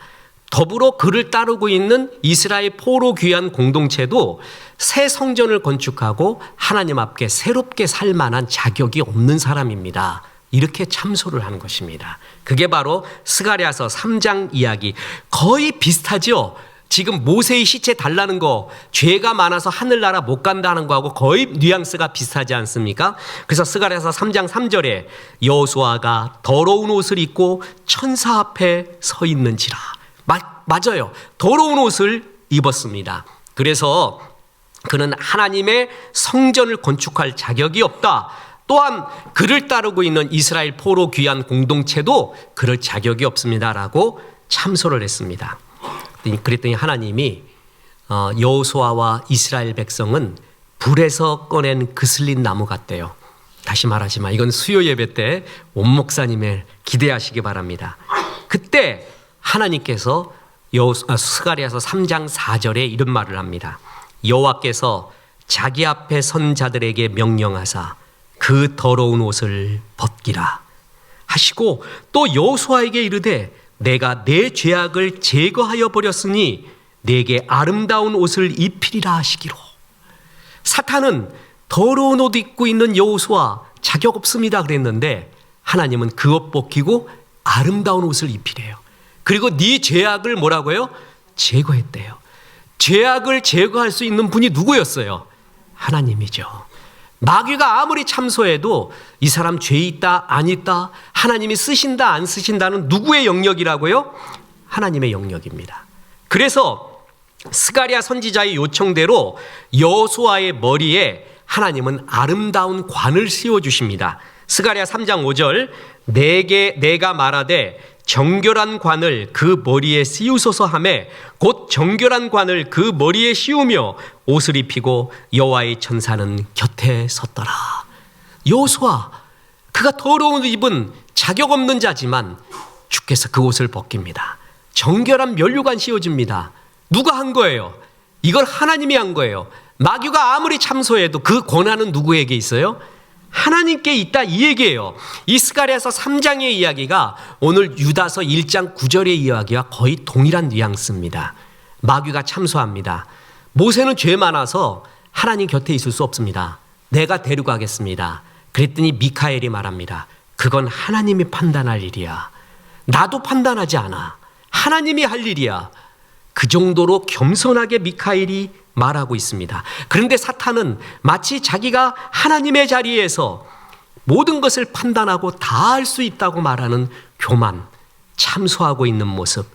더불어 그를 따르고 있는 이스라엘 포로 귀환 공동체도 새 성전을 건축하고 하나님 앞에 새롭게 살 만한 자격이 없는 사람입니다. 이렇게 참소를 하는 것입니다. 그게 바로 스가랴서 3장 이야기, 거의 비슷하죠. 지금 모세의 시체 달라는 거, 죄가 많아서 하늘나라 못 간다는 거하고 거의 뉘앙스가 비슷하지 않습니까? 그래서 스가랴서 3장 3절에 여호수아가 더러운 옷을 입고 천사 앞에 서 있는지라. 맞아요. 더러운 옷을 입었습니다. 그래서 그는 하나님의 성전을 건축할 자격이 없다. 또한 그를 따르고 있는 이스라엘 포로 귀환 공동체도 그럴 자격이 없습니다라고 참소를 했습니다. 그랬더니 하나님이 여호수아와 이스라엘 백성은 불에서 꺼낸 그슬린 나무 같대요. 다시 말하지만 이건 수요 예배 때 온 목사님을 기대하시기 바랍니다. 그때 하나님께서 스가랴서 3장 4절에 이런 말을 합니다. 여호와께서 자기 앞에 선 자들에게 명령하사 그 더러운 옷을 벗기라 하시고, 또 여호수아에게 이르되 내가 내 죄악을 제거하여 버렸으니 내게 아름다운 옷을 입히리라 하시기로. 사탄은 더러운 옷 입고 있는 여호수아 자격 없습니다 그랬는데, 하나님은 그 옷 벗기고 아름다운 옷을 입히래요. 그리고 네 죄악을 뭐라고요? 제거했대요. 죄악을 제거할 수 있는 분이 누구였어요? 하나님이죠. 마귀가 아무리 참소해도 이 사람 죄 있다 안 있다, 하나님이 쓰신다 안 쓰신다는 누구의 영역이라고요? 하나님의 영역입니다. 그래서 스가랴 선지자의 요청대로 여호수아의 머리에 하나님은 아름다운 관을 씌워주십니다. 스가랴 3장 5절, 내가 말하되 정결한 관을 그 머리에 씌우소서 하매 곧 정결한 관을 그 머리에 씌우며 옷을 입히고 여호와의 천사는 곁에 섰더라. 여호수아, 그가 더러운 입은 자격 없는 자지만 주께서 그 옷을 벗깁니다. 정결한 면류관 씌워줍니다. 누가 한 거예요? 이걸 하나님이 한 거예요. 마귀가 아무리 참소해도 그 권한은 누구에게 있어요? 하나님께 있다, 이 얘기예요. 이 스가랴서 3장의 이야기가 오늘 유다서 1장 9절의 이야기와 거의 동일한 뉘앙스입니다. 마귀가 참소합니다. 모세는 죄 많아서 하나님 곁에 있을 수 없습니다. 내가 데려가겠습니다. 그랬더니 미카엘이 말합니다. 그건 하나님이 판단할 일이야. 나도 판단하지 않아. 하나님이 할 일이야. 그 정도로 겸손하게 미카엘이 말하고 있습니다. 그런데 사탄은 마치 자기가 하나님의 자리에서 모든 것을 판단하고 다 할 수 있다고 말하는 교만, 참소하고 있는 모습.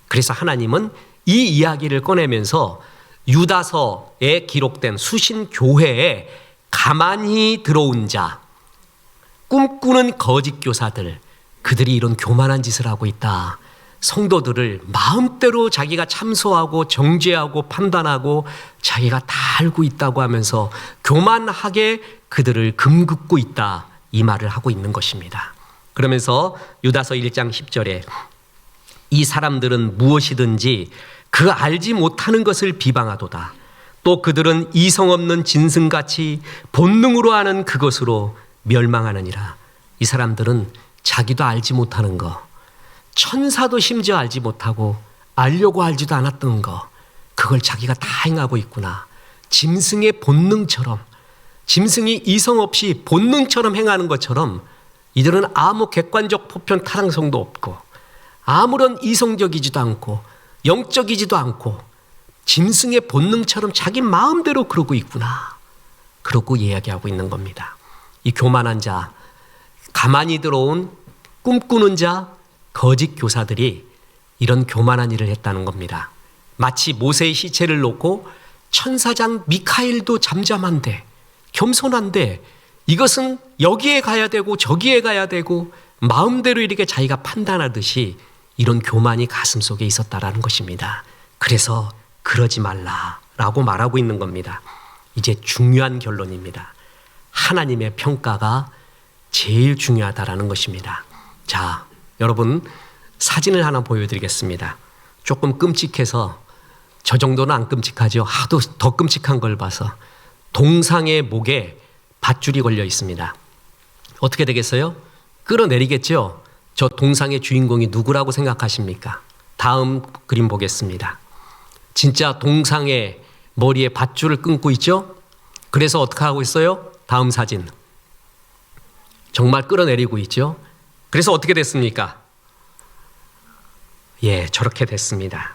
그래서 하나님은 이 이야기를 꺼내면서 유다서에 기록된 수신 교회에 가만히 들어온 자, 꿈꾸는 거짓 교사들, 그들이 이런 교만한 짓을 하고 있다. 성도들을 마음대로 자기가 참소하고 정죄하고 판단하고 자기가 다 알고 있다고 하면서 교만하게 그들을 금긋고 있다, 이 말을 하고 있는 것입니다. 그러면서 유다서 1장 10절에 이 사람들은 무엇이든지 그 알지 못하는 것을 비방하도다. 또 그들은 이성 없는 짐승같이 본능으로 하는 그것으로 멸망하느니라. 이 사람들은 자기도 알지 못하는 거, 천사도 심지어 알지 못하고 알려고 알지도 않았던 거, 그걸 자기가 다 행하고 있구나. 짐승의 본능처럼, 짐승이 이성 없이 본능처럼 행하는 것처럼 이들은 아무 객관적 보편 타당성도 없고 아무런 이성적이지도 않고 영적이지도 않고 짐승의 본능처럼 자기 마음대로 그러고 있구나, 그러고 이야기하고 있는 겁니다. 이 교만한 자, 가만히 들어온 꿈꾸는 자, 거짓 교사들이 이런 교만한 일을 했다는 겁니다. 마치 모세의 시체를 놓고 천사장 미카엘도 잠잠한데, 겸손한데, 이것은 여기에 가야 되고 저기에 가야 되고 마음대로 이렇게 자기가 판단하듯이 이런 교만이 가슴속에 있었다라는 것입니다. 그래서 그러지 말라라고 말하고 있는 겁니다. 이제 중요한 결론입니다. 하나님의 평가가 제일 중요하다라는 것입니다. 자, 여러분, 사진을 하나 보여드리겠습니다. 조금 끔찍해서, 저 정도는 안 끔찍하죠. 하도 더 끔찍한 걸 봐서. 동상의 목에 밧줄이 걸려 있습니다. 어떻게 되겠어요? 끌어내리겠죠? 저 동상의 주인공이 누구라고 생각하십니까? 다음 그림 보겠습니다. 진짜 동상의 머리에 밧줄을 끊고 있죠? 그래서 어떻게 하고 있어요? 다음 사진. 정말 끌어내리고 있죠? 그래서 어떻게 됐습니까? 예, 저렇게 됐습니다.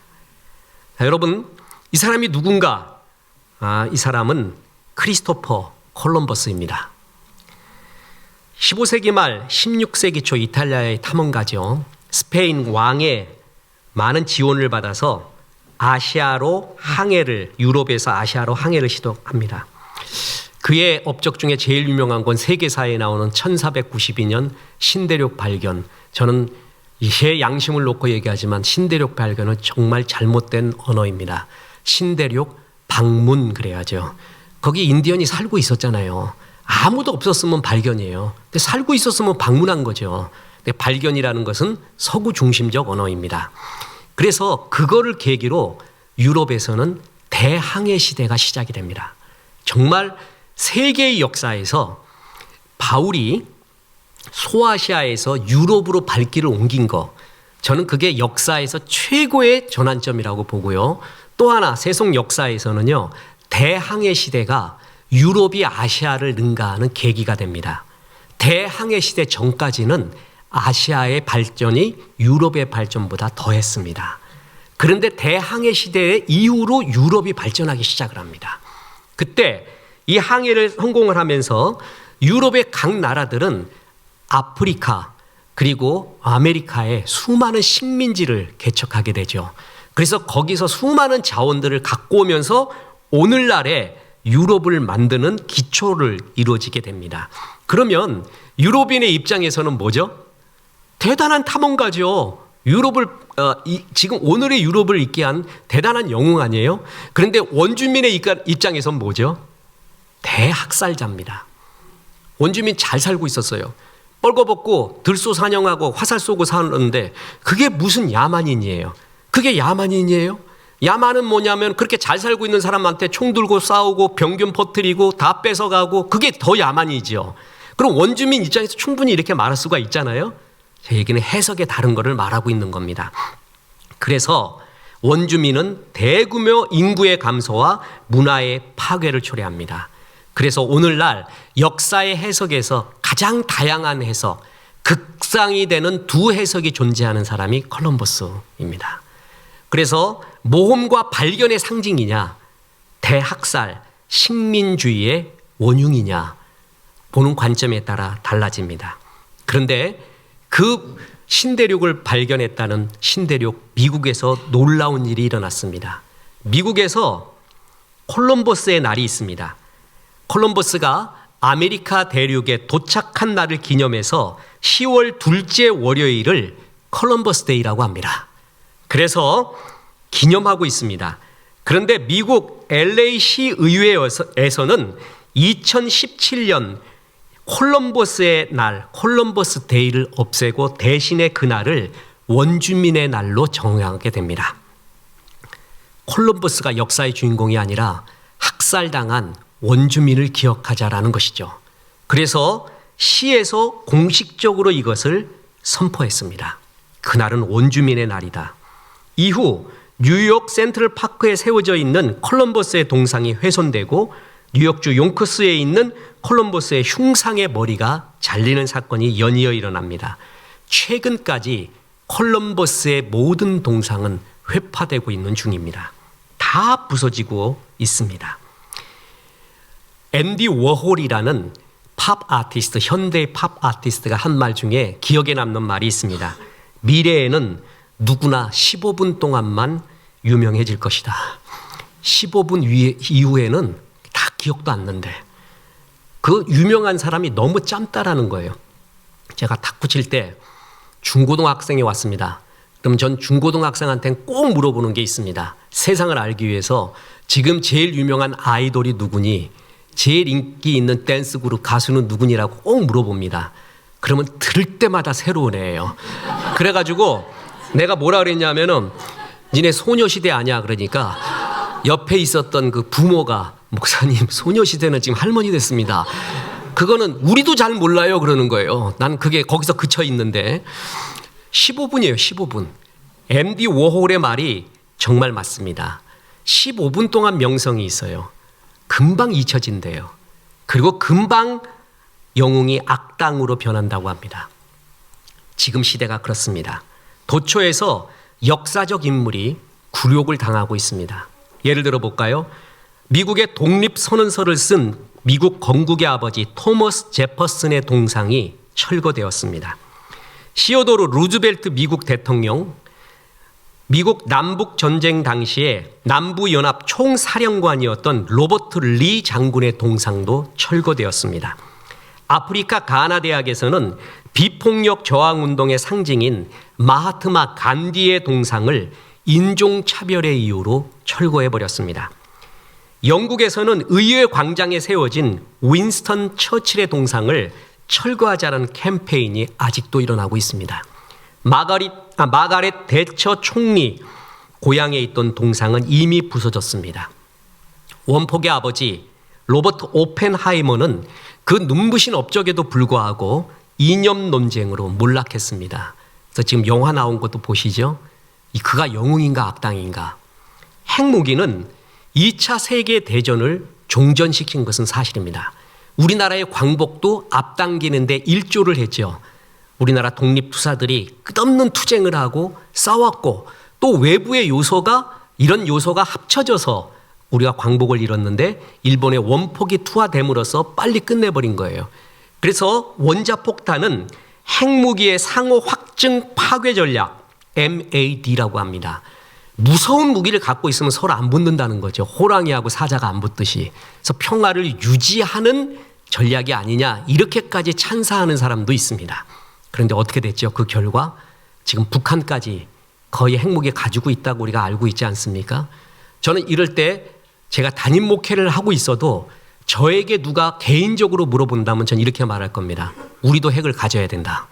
자, 여러분, 이 사람이 누군가? 이 사람은 크리스토퍼 콜럼버스입니다. 15세기 말 16세기 초 이탈리아의 탐험가죠. 스페인 왕의 많은 지원을 받아서 아시아로 항해를, 유럽에서 아시아로 항해를 시도합니다. 그의 업적 중에 제일 유명한 건 세계사에 나오는 1492년 신대륙 발견. 저는 제 양심을 놓고 얘기하지만 신대륙 발견은 정말 잘못된 언어입니다. 신대륙 방문 그래야죠. 거기 인디언이 살고 있었잖아요. 아무도 없었으면 발견이에요. 근데 살고 있었으면 방문한 거죠. 근데 발견이라는 것은 서구 중심적 언어입니다. 그래서 그거를 계기로 유럽에서는 대항해 시대가 시작이 됩니다. 정말 세계의 역사에서 바울이 소아시아에서 유럽으로 발길을 옮긴 거, 저는 그게 역사에서 최고의 전환점이라고 보고요. 또 하나 세속 역사에서는요, 대항해 시대가 유럽이 아시아를 능가하는 계기가 됩니다. 대항해 시대 전까지는 아시아의 발전이 유럽의 발전보다 더했습니다. 그런데 대항해 시대 이후로 유럽이 발전하기 시작을 합니다. 그때 이 항해를 성공을 하면서 유럽의 각 나라들은 아프리카 그리고 아메리카에 수많은 식민지를 개척하게 되죠. 그래서 거기서 수많은 자원들을 갖고 오면서 오늘날의 유럽을 만드는 기초를 이루어지게 됩니다. 그러면 유럽인의 입장에서는 뭐죠? 대단한 탐험가죠. 유럽을 지금 오늘의 유럽을 있게 한 대단한 영웅 아니에요? 그런데 원주민의 입장에서는 뭐죠? 대학살자입니다. 원주민 잘 살고 있었어요. 뻘거벗고 들소 사냥하고 화살 쏘고 사는데 그게 무슨 야만인이에요? 그게 야만인이에요? 야만은 뭐냐면 그렇게 잘 살고 있는 사람한테 총 들고 싸우고 병균 퍼뜨리고 다 뺏어가고, 그게 더 야만이죠. 그럼 원주민 입장에서 충분히 이렇게 말할 수가 있잖아요. 제 얘기는 해석에 다른 것을 말하고 있는 겁니다. 그래서 원주민은 대규모 인구의 감소와 문화의 파괴를 초래합니다. 그래서 오늘날 역사의 해석에서 가장 다양한 해석, 극상이 되는 두 해석이 존재하는 사람이 콜럼버스입니다. 그래서 모험과 발견의 상징이냐, 대학살, 식민주의의 원흉이냐 보는 관점에 따라 달라집니다. 그런데 그 신대륙을 발견했다는 신대륙, 미국에서 놀라운 일이 일어났습니다. 미국에서 콜럼버스의 날이 있습니다. 콜럼버스가 아메리카 대륙에 도착한 날을 기념해서 10월 둘째 월요일을 콜럼버스 데이라고 합니다. 그래서 기념하고 있습니다. 그런데 미국 LA시 의회에서는 2017년 콜럼버스의 날, 콜럼버스 데이를 없애고 대신에 그날을 원주민의 날로 정하게 됩니다. 콜럼버스가 역사의 주인공이 아니라 학살당한 원주민을 기억하자라는 것이죠. 그래서 시에서 공식적으로 이것을 선포했습니다. 그날은 원주민의 날이다. 이후 뉴욕 센트럴 파크에 세워져 있는 콜럼버스의 동상이 훼손되고 뉴욕주 용크스에 있는 콜럼버스의 흉상의 머리가 잘리는 사건이 연이어 일어납니다. 최근까지 콜럼버스의 모든 동상은 회파되고 있는 중입니다. 다 부서지고 있습니다. 앤디 워홀이라는 팝 아티스트, 현대의 팝 아티스트가 한 말 중에 기억에 남는 말이 있습니다. 미래에는 누구나 15분 동안만 유명해질 것이다. 15분 이후에는 다 기억도 안 나는데 그 유명한 사람이 너무 짧다라는 거예요. 제가 탁구 칠 때 중고등학생이 왔습니다. 그럼 전 중고등학생한테는 꼭 물어보는 게 있습니다. 세상을 알기 위해서 지금 제일 유명한 아이돌이 누구니? 제일 인기 있는 댄스 그룹 가수는 누구니라고 꼭 물어봅니다. 그러면 들을 때마다 새로운 애예요. 그래가지고 내가 뭐라 그랬냐면은 니네 소녀시대 아니야? 그러니까 옆에 있었던 그 부모가 목사님 소녀시대는 지금 할머니 됐습니다. 그거는 우리도 잘 몰라요 그러는 거예요. 난 그게 거기서 그쳐 있는데 15분이에요. 15분. 앤디 워홀의 말이 정말 맞습니다. 15분 동안 명성이 있어요. 금방 잊혀진대요. 그리고 금방 영웅이 악당으로 변한다고 합니다. 지금 시대가 그렇습니다. 도처에서 역사적 인물이 굴욕을 당하고 있습니다. 예를 들어 볼까요? 미국의 독립선언서를 쓴 미국 건국의 아버지 토머스 제퍼슨의 동상이 철거되었습니다. 시어도르 루즈벨트 미국 대통령, 미국 남북전쟁 당시에 남부연합 총사령관이었던 로버트 리 장군의 동상도 철거되었습니다. 아프리카 가나 대학에서는 비폭력 저항운동의 상징인 마하트마 간디의 동상을 인종차별의 이유로 철거해버렸습니다. 영국에서는 의회 광장에 세워진 윈스턴 처칠의 동상을 철거하자는 캠페인이 아직도 일어나고 있습니다. 마가렛 대처 총리 고향에 있던 동상은 이미 부서졌습니다. 원폭의 아버지 로버트 오펜하이머는 그 눈부신 업적에도 불구하고 이념 논쟁으로 몰락했습니다. 그래서 지금 영화 나온 것도 보시죠. 그가 영웅인가 악당인가. 핵무기는 2차 세계대전을 종전시킨 것은 사실입니다. 우리나라의 광복도 앞당기는데 일조를 했죠. 우리나라 독립투사들이 끝없는 투쟁을 하고 싸웠고 또 외부의 요소가 이런 요소가 합쳐져서 우리가 광복을 이뤘는데 일본의 원폭이 투하됨으로써 빨리 끝내버린 거예요. 그래서 원자폭탄은 핵무기의 상호 확증 파괴 전략 MAD라고 합니다. 무서운 무기를 갖고 있으면 서로 안 붙는다는 거죠. 호랑이하고 사자가 안 붙듯이. 그래서 평화를 유지하는 전략이 아니냐 이렇게까지 찬사하는 사람도 있습니다. 그런데 어떻게 됐죠? 그 결과 지금 북한까지 거의 핵무기 가지고 있다고 우리가 알고 있지 않습니까? 저는 이럴 때 제가 담임 목회를 하고 있어도 저에게 누가 개인적으로 물어본다면 저는 이렇게 말할 겁니다. 우리도 핵을 가져야 된다.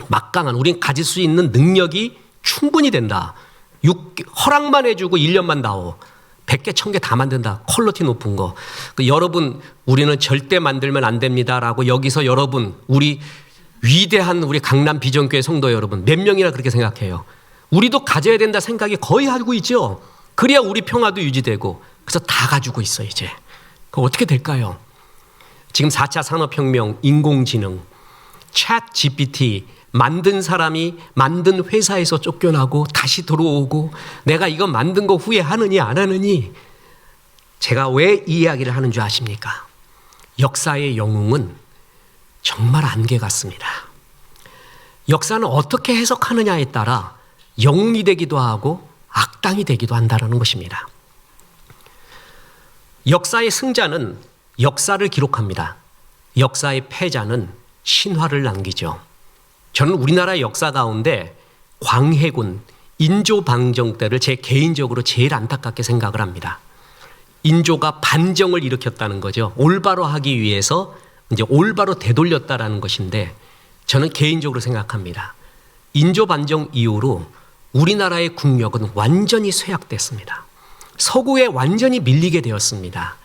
막강한 우린 가질 수 있는 능력이 충분히 된다. 허락만 해주고 1년만 나오. 100개, 1000개 다 만든다. 퀄리티 높은 거. 여러분 우리는 절대 만들면 안 됩니다라고 여기서 여러분 우리 위대한 우리 강남 비전교회 성도 여러분 몇 명이나 그렇게 생각해요. 우리도 가져야 된다 생각이 거의 하고 있죠. 그래야 우리 평화도 유지되고 그래서 다 가지고 있어 이제. 그거 어떻게 될까요? 지금 4차 산업혁명, 인공지능, 챗 GPT 만든 사람이 만든 회사에서 쫓겨나고 다시 들어오고 내가 이거 만든 거 후회하느니 안 하느니 제가 왜 이 이야기를 하는 줄 아십니까? 역사의 영웅은 정말 안개 같습니다. 역사는 어떻게 해석하느냐에 따라 영웅이 되기도 하고 악당이 되기도 한다는 것입니다. 역사의 승자는 역사를 기록합니다. 역사의 패자는 신화를 남기죠. 저는 우리나라의 역사 가운데 광해군, 인조 방정 때를 제 개인적으로 제일 안타깝게 생각을 합니다. 인조가 반정을 일으켰다는 거죠. 올바로 하기 위해서 이제 올바로 되돌렸다라는 것인데, 저는 개인적으로 생각합니다. 인조 반정 이후로 우리나라의 국력은 완전히 쇠약됐습니다. 서구에 완전히 밀리게 되었습니다.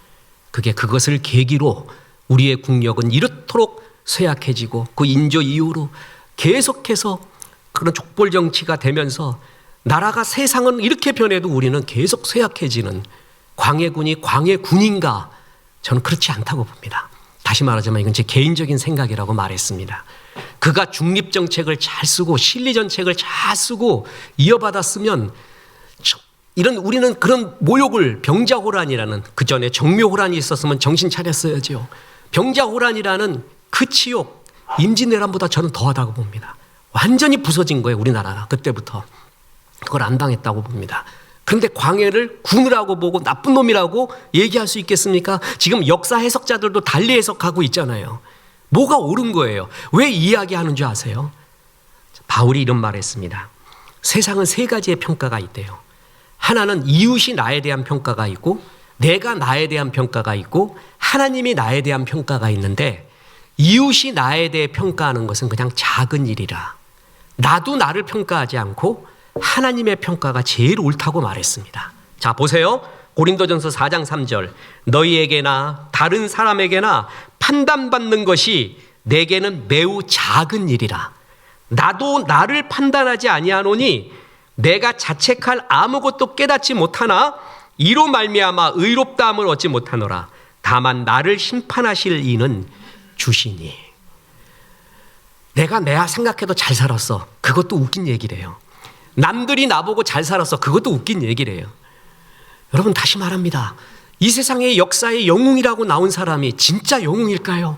그것을 계기로 우리의 국력은 이렇도록 쇠약해지고, 그 인조 이후로 계속해서 그런 족벌 정치가 되면서 나라가, 세상은 이렇게 변해도 우리는 계속 쇠약해지는, 광해군이 광해군인가? 저는 그렇지 않다고 봅니다. 다시 말하자면 이건 제 개인적인 생각이라고 말했습니다. 그가 중립정책을 잘 쓰고 실리정책을 잘 쓰고 이어받았으면, 우리는 그런 모욕을, 병자호란이라는, 그 전에 정묘호란이 있었으면 정신 차렸어야죠. 병자호란이라는 그 치욕, 임진왜란보다 저는 더하다고 봅니다. 완전히 부서진 거예요, 우리나라가. 그때부터 그걸 안 당했다고 봅니다. 그런데 광해를 군이라고 보고 나쁜 놈이라고 얘기할 수 있겠습니까? 지금 역사 해석자들도 달리 해석하고 있잖아요. 뭐가 옳은 거예요? 왜 이야기하는 줄 아세요? 바울이 이런 말을 했습니다. 세상은 세 가지의 평가가 있대요. 하나는 이웃이 나에 대한 평가가 있고, 내가 나에 대한 평가가 있고, 하나님이 나에 대한 평가가 있는데, 이웃이 나에 대해 평가하는 것은 그냥 작은 일이라. 나도 나를 평가하지 않고 하나님의 평가가 제일 옳다고 말했습니다. 자, 보세요. 고린도전서 4장 3절. 너희에게나 다른 사람에게나 판단받는 것이 내게는 매우 작은 일이라. 나도 나를 판단하지 아니하노니 내가 자책할 아무것도 깨닫지 못하나 이로 말미암아 의롭다함을 얻지 못하노라. 다만 나를 심판하실 이는 주시니. 내가 생각해도 잘 살았어. 그것도 웃긴 얘기래요. 남들이 나보고 잘 살았어. 그것도 웃긴 얘기래요. 여러분, 다시 말합니다. 이 세상의 역사의 영웅이라고 나온 사람이 진짜 영웅일까요?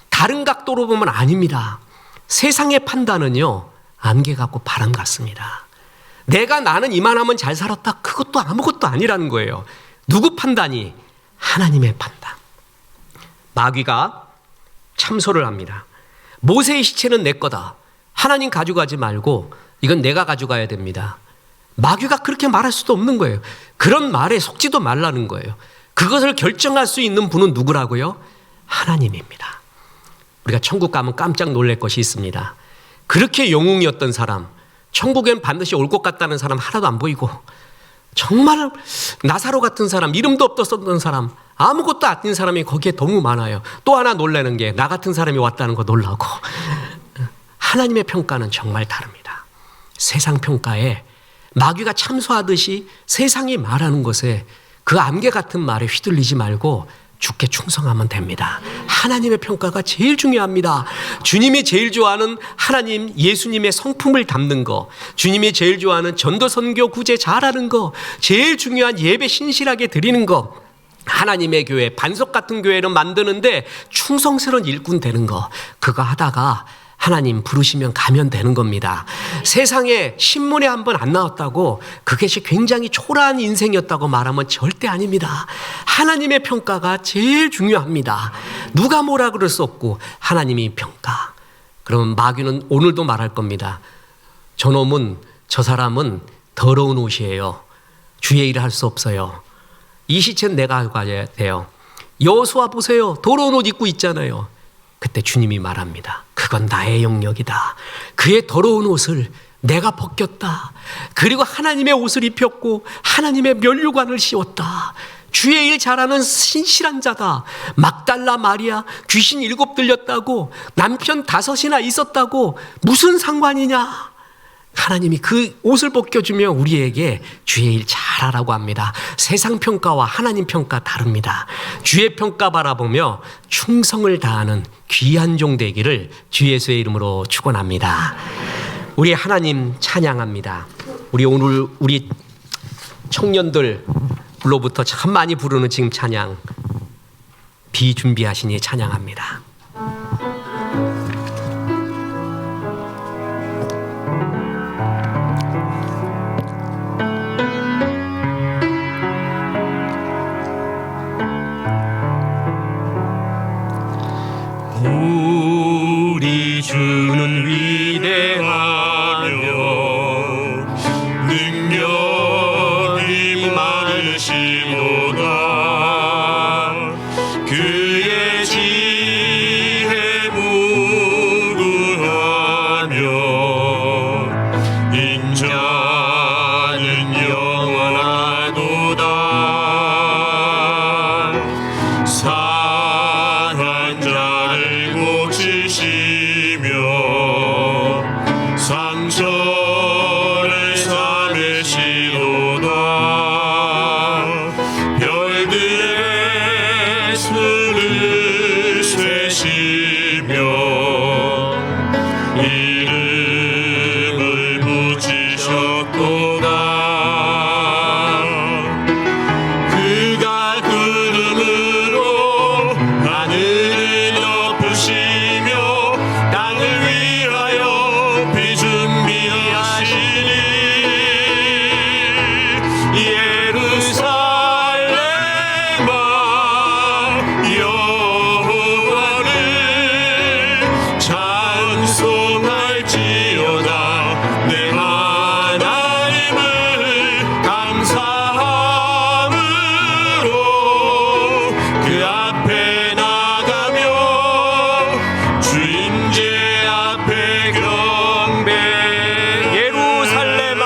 다른 각도로 보면 아닙니다. 세상의 판단은요, 안개 같고 바람 같습니다. 나는 이만하면 잘 살았다. 그것도 아무것도 아니라는 거예요. 누구 판단이? 하나님의 판단. 마귀가 참소를 합니다. 모세의 시체는 내 거다. 하나님 가져가지 말고 이건 내가 가져가야 됩니다. 마귀가 그렇게 말할 수도 없는 거예요. 그런 말에 속지도 말라는 거예요. 그것을 결정할 수 있는 분은 누구라고요? 하나님입니다. 우리가 천국 가면 깜짝 놀랄 것이 있습니다. 그렇게 영웅이었던 사람, 천국엔 반드시 올 것 같다는 사람 하나도 안 보이고, 정말 나사로 같은 사람, 이름도 없었던 사람, 아무것도 아닌 사람이 거기에 너무 많아요. 또 하나 놀라는 게 나 같은 사람이 왔다는 거 놀라고. 하나님의 평가는 정말 다릅니다. 세상 평가에 마귀가 참소하듯이 세상이 말하는 것에, 그 안개 같은 말에 휘둘리지 말고 주께 충성하면 됩니다. 하나님의 평가가 제일 중요합니다. 주님이 제일 좋아하는 하나님, 예수님의 성품을 담는 거, 주님이 제일 좋아하는 전도, 선교, 구제 잘하는 거, 제일 중요한 예배 신실하게 드리는 거, 하나님의 교회, 반석 같은 교회를 만드는데 충성스러운 일꾼 되는 거, 그거 하다가 하나님 부르시면 가면 되는 겁니다. 세상에 신문에 한 번 안 나왔다고 그것이 굉장히 초라한 인생이었다고 말하면 절대 아닙니다. 하나님의 평가가 제일 중요합니다. 누가 뭐라 그럴 수 없고 하나님이 평가. 그러면 마귀는 오늘도 말할 겁니다. 저놈은, 저 사람은 더러운 옷이에요. 주의 일을 할 수 없어요. 이 시체는 내가 하고 가야 돼요. 여호수아 보세요. 더러운 옷 입고 있잖아요. 그때 주님이 말합니다. 그건 나의 영역이다. 그의 더러운 옷을 내가 벗겼다. 그리고 하나님의 옷을 입혔고 하나님의 면류관을 씌웠다. 주의 일 잘하는 신실한 자다. 막달라 마리아 귀신 7 들렸다고, 남편 5이나 있었다고, 무슨 상관이냐? 하나님이 그 옷을 벗겨주며 우리에게 주의 일 잘하라고 합니다. 세상 평가와 하나님 평가 다릅니다. 주의 평가 바라보며 충성을 다하는 귀한 종 되기를 주 예수의 이름으로 축원합니다. 우리 하나님 찬양합니다. 오늘 우리 청년들로부터 참 많이 부르는 지금 찬양, 비준비하시니 찬양합니다. 우리 주는 위대하며 늘 저를 삼으시도다. 별들의 수를 세시며 이름을 붙이셨도다. 그가 구름으로 하늘을 덮으시며 땅을 위하여 비 준비하시니 예루살렘아 여호와를 찬송할지어다. 내 하나님을 감사함으로 그 앞에 나가며 주임제 앞에 경배. 예루살렘아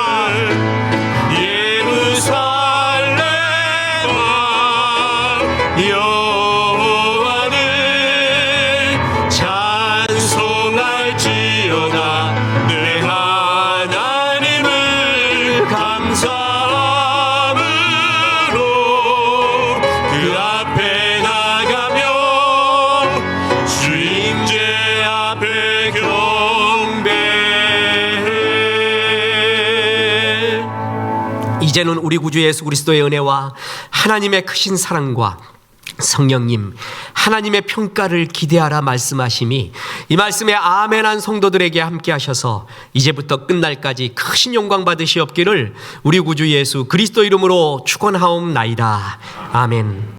여호와를 찬송할지어다. 내 하나님을 감사함으로 그 앞에 나가며 주임제 앞에 경배. 이제는 우리 구주 예수 그리스도의 은혜와 하나님의 크신 사랑과 성령님 하나님의 평가를 기대하라 말씀하심이 이 말씀에 아멘한 성도들에게 함께 하셔서 이제부터 끝날까지 크신 영광 받으시옵기를 우리 구주 예수 그리스도 이름으로 축원하옵나이다. 아멘.